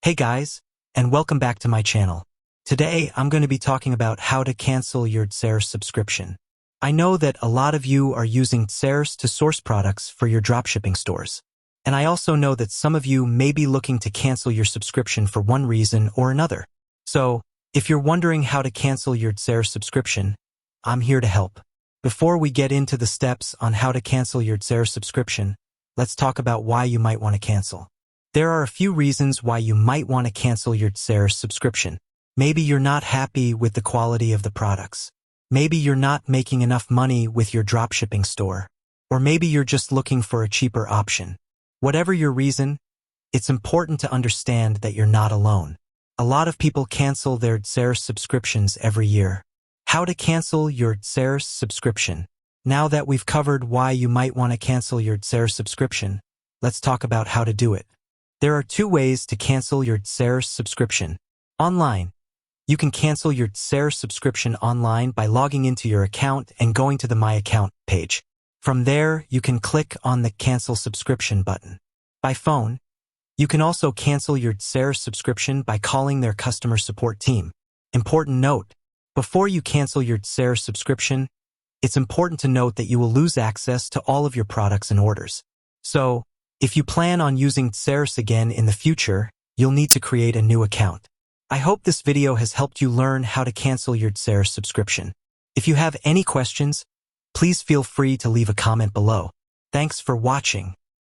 Hey guys, and welcome back to my channel. Today, I'm going to be talking about how to cancel your DSers subscription. I know that a lot of you are using DSers to source products for your dropshipping stores. And I also know that some of you may be looking to cancel your subscription for one reason or another. So, if you're wondering how to cancel your DSers subscription, I'm here to help. Before we get into the steps on how to cancel your DSers subscription, let's talk about why you might want to cancel. There are a few reasons why you might want to cancel your DSers subscription. Maybe you're not happy with the quality of the products. Maybe you're not making enough money with your dropshipping store. Or maybe you're just looking for a cheaper option. Whatever your reason, it's important to understand that you're not alone. A lot of people cancel their DSers subscriptions every year. How to cancel your DSers subscription. Now that we've covered why you might want to cancel your DSers subscription, let's talk about how to do it. There are two ways to cancel your DSers subscription. Online. You can cancel your DSers subscription online by logging into your account and going to the My Account page. From there, you can click on the Cancel Subscription button. By phone, you can also cancel your DSers subscription by calling their customer support team. Important note, before you cancel your DSers subscription, it's important to note that you will lose access to all of your products and orders. So, if you plan on using DSers again in the future, you'll need to create a new account. I hope this video has helped you learn how to cancel your DSers subscription. If you have any questions, please feel free to leave a comment below. Thanks for watching.